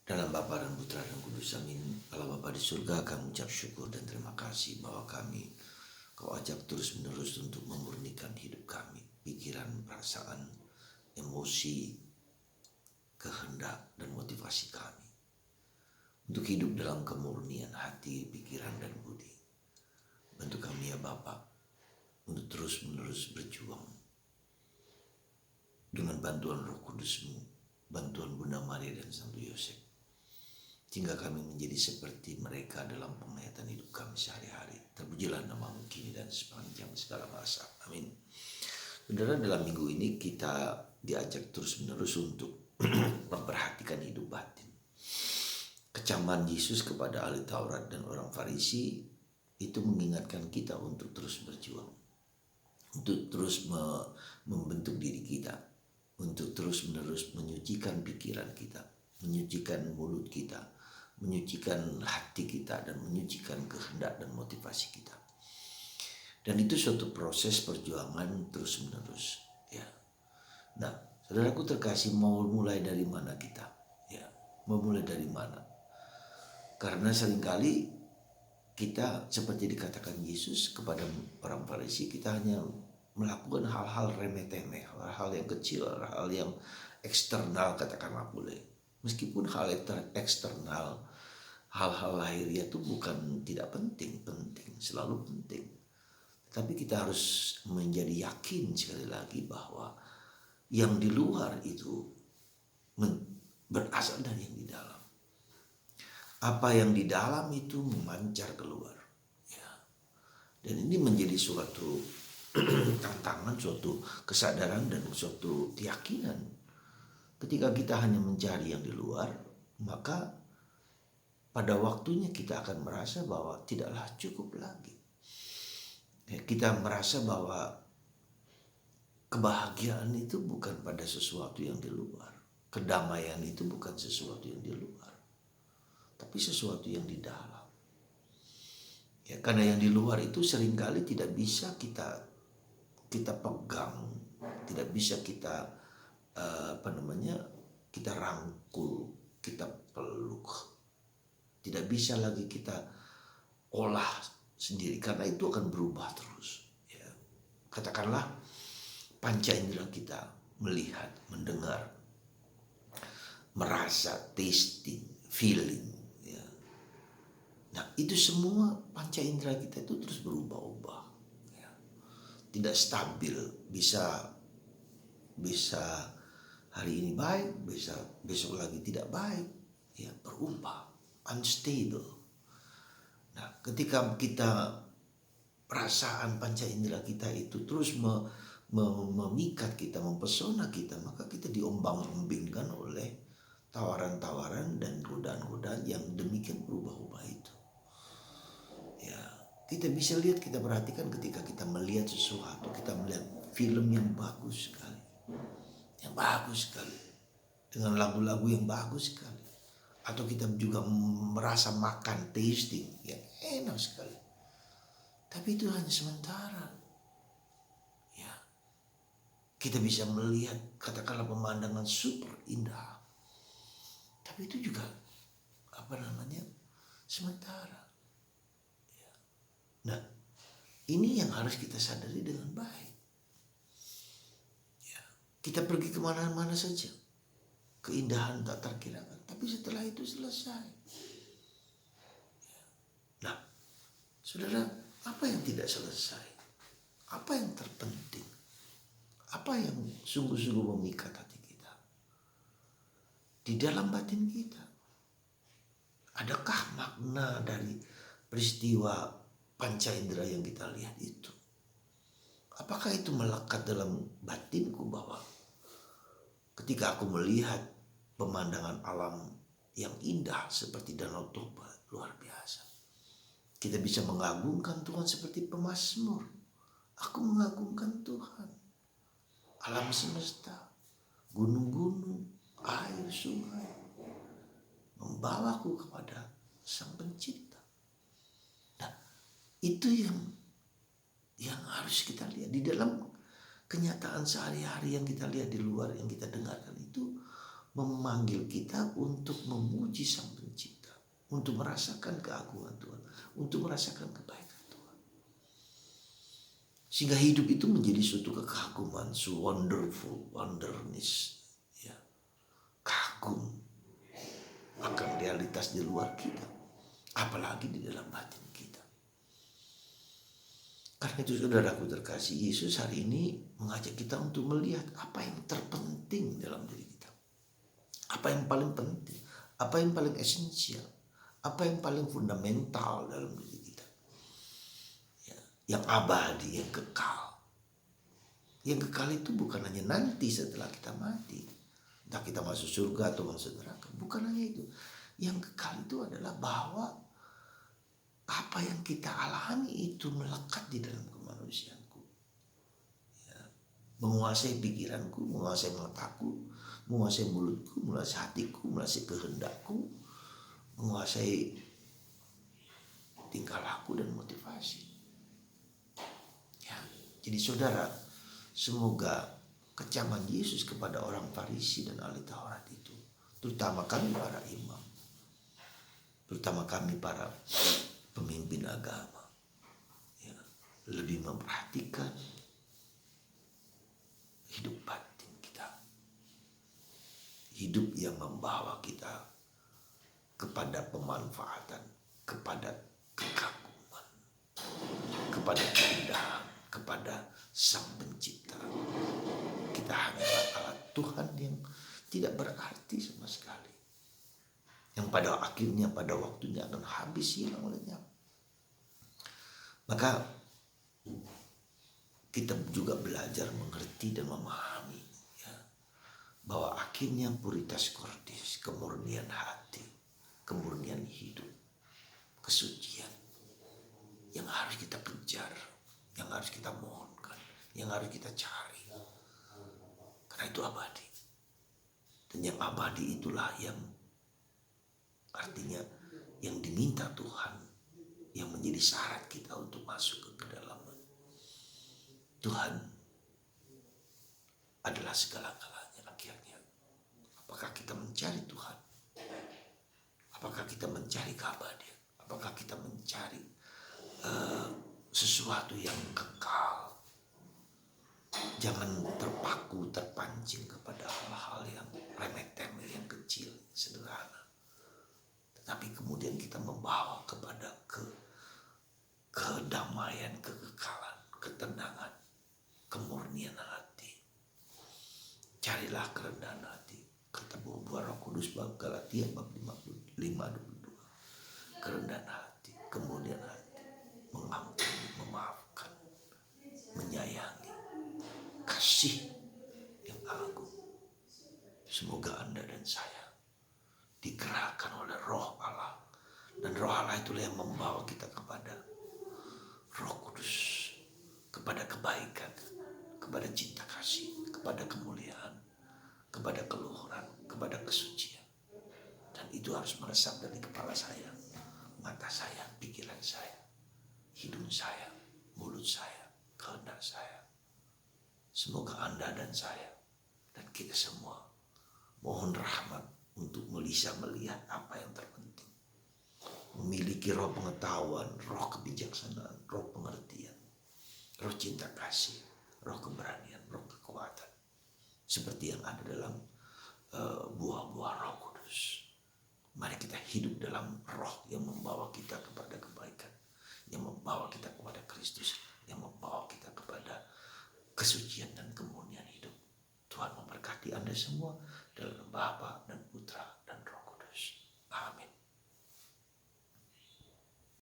Dalam Bapa dan Putra dan Kudus, amin. Allah Bapa di surga, kami ucap syukur dan terima kasih bahwa kami Kau ajak terus menerus untuk memurnikan hidup kami, pikiran, perasaan, emosi, kehendak dan motivasi kami untuk hidup dalam kemurnian hati, pikiran dan budi. Bantu kami ya Bapa untuk terus menerus berjuang dengan bantuan Roh Kudus-Mu, bantuan Bunda Maria dan Santo Yosef, sehingga kami menjadi seperti mereka dalam penghayatan hidup kami sehari-hari. Terpujilah nama-Mu kini dan sepanjang segala masa. Amin. Saudara, dalam minggu ini kita diajak terus-menerus untuk memperhatikan hidup batin. Kecaman Yesus kepada ahli Taurat dan orang Farisi itu mengingatkan kita untuk terus berjuang, untuk terus membentuk diri kita, untuk terus-menerus menyucikan pikiran kita, menyucikan mulut kita, menyucikan hati kita, dan menyucikan kehendak dan motivasi kita. Dan itu suatu proses perjuangan terus-menerus. Ya. Nah, saudaraku terkasih, mau mulai dari mana kita? Ya, mau mulai dari mana? Karena seringkali kita seperti dikatakan Yesus kepada orang Farisi, kita hanya melakukan hal-hal remeh-temeh, hal-hal yang kecil, hal-hal yang eksternal, katakanlah boleh. Meskipun hal eksternal, hal-hal lahiriah itu bukan tidak penting, selalu penting. Tapi kita harus menjadi yakin sekali lagi bahwa yang di luar itu berasal dari yang di dalam. Apa yang di dalam itu memancar keluar. Ya. Dan ini menjadi suatu tantangan, suatu kesadaran dan suatu keyakinan. Ketika kita hanya mencari yang di luar, maka pada waktunya kita akan merasa bahwa tidaklah cukup lagi. Ya, kita merasa bahwa kebahagiaan itu bukan pada sesuatu yang di luar. Kedamaian itu bukan sesuatu yang di luar, tapi sesuatu yang di dalam. Ya, karena yang di luar itu seringkali tidak bisa kita pegang, tidak bisa kita kita rangkul, kita peluk, tidak bisa lagi kita olah sendiri, karena itu akan berubah terus. Ya. Katakanlah panca indera kita, melihat, mendengar, merasa, tasting, feeling. Ya. Nah, itu semua panca indera kita itu terus berubah-ubah. Ya. Tidak stabil, bisa hari ini baik, besok lagi tidak baik. Ya, berubah, unstable. Nah, ketika kita perasaan panca indera kita itu terus memikat kita, mempesona kita, maka kita diombang-ambingkan oleh tawaran-tawaran dan godaan-godaan yang demikian berubah-ubah itu. Ya, kita bisa lihat, kita perhatikan ketika kita melihat sesuatu, kita melihat film yang bagus sekali, dengan lagu-lagu yang bagus sekali, atau kita juga merasa makan, tasting yang enak sekali, tapi itu hanya sementara. Ya, kita bisa melihat katakanlah pemandangan super indah, tapi itu juga sementara. Ya. Nah, ini yang harus kita sadari dengan baik. Ya. Kita pergi kemana-mana saja, keindahan tak terkirakan, tapi setelah itu selesai. Ya. Nah, saudara, apa yang tidak selesai? Apa yang terpenting? Apa yang sungguh-sungguh memikat hati kita? Di dalam batin kita. Adakah makna dari peristiwa panca indera yang kita lihat itu? Apakah itu melekat dalam batinku bahwa ketika aku melihat pemandangan alam yang indah seperti Danau Toba, luar biasa, kita bisa mengagungkan Tuhan seperti pemazmur. Aku mengagungkan Tuhan, alam semesta, gunung-gunung, air, sungai, membawaku kepada Sang Pencipta. Nah, itu yang harus kita lihat di dalam kenyataan sehari-hari yang kita lihat di luar, yang kita dengarkan itu memanggil kita untuk memuji Sang Pencipta, untuk merasakan keagungan Tuhan, untuk merasakan kebaikan Tuhan. Sehingga hidup itu menjadi suatu kekaguman, so wonderful, wonderness, ya, kagum akan realitas di luar kita, apalagi di dalam batin kita. Karena itu saudaraku terkasih, Yesus hari ini mengajak kita untuk melihat apa yang terpenting dalam diri kita. Apa yang paling penting, apa yang paling esensial, apa yang paling fundamental dalam diri kita. Ya, yang abadi, yang kekal. Yang kekal itu bukan hanya nanti setelah kita mati. Entah kita masuk surga atau masuk neraka. Bukan hanya itu. Yang kekal itu adalah bahwa apa yang kita alami itu melekat di dalam kemanusiaanku. Ya, menguasai pikiranku, menguasai mataku, menguasai mulutku, menguasai hatiku, menguasai kehendakku, menguasai tingkah laku dan motivasi. Ya, jadi saudara, semoga kecaman Yesus kepada orang Farisi dan ahli Taurat itu, terutama kami para imam, terutama kami para pemimpin agama, ya, lebih memperhatikan hidup batin kita, hidup yang membawa kita kepada pemanfaatan, kepada kekaguman, kepada keindahan, kepada Sang Pencipta. Kita hanyalah alat Tuhan yang tidak berarti sama sekali, yang pada akhirnya, pada waktunya akan habis, hilang olehnya. Maka kita juga belajar mengerti dan memahami, ya, bahwa akhirnya puritas cordis, kemurnian hati, kemurnian hidup, kesucian yang harus kita kejar, yang harus kita mohonkan, yang harus kita cari, karena itu abadi. Dan yang abadi itulah yang artinya yang diminta Tuhan, yang menjadi syarat kita untuk masuk ke kedalaman. Tuhan adalah segala-galanya akhirnya. Apakah kita mencari Tuhan? Apakah kita mencari keabadian? Apakah kita mencari sesuatu yang kekal? Jangan terpaku, terpancing kepada hal-hal yang remeh-temeh, yang kecil, sederhana. Tetapi kemudian kita membawa kepada kedamaian, kekekalan, ketenangan, kemurnian hati. Carilah kerendahan hati. Kata buah Roh Kudus bab Galatia bab 5:22. Kerendahan hati, kemurnian hati, mengampuni, memaafkan, menyayangi, kasih yang agung. Semoga Anda dan saya digerakkan oleh Roh Allah, dan Roh Allah itulah yang membawa kita kepada Roh Kudus, kepada kebaikan, kepada cinta kasih, kepada kemuliaan, kepada keluhuran, kepada kesucian. Dan itu harus meresap dari kepala saya, mata saya, pikiran saya, hidung saya, mulut saya, kehendak saya. Semoga Anda dan saya dan kita semua mohon rahmat untuk bisa melihat apa yang terpenting. Memiliki roh pengetahuan, roh kebijaksanaan, roh pengertian, roh cinta kasih, roh keberanian, roh kekuatan. Seperti yang ada dalam buah-buah Roh Kudus. Mari kita hidup dalam roh yang membawa kita kepada kebaikan, yang membawa kita kepada Kristus, yang membawa kita kepada kesucian dan kemurnian hidup. Tuhan memberkati Anda semua dalam Bapa,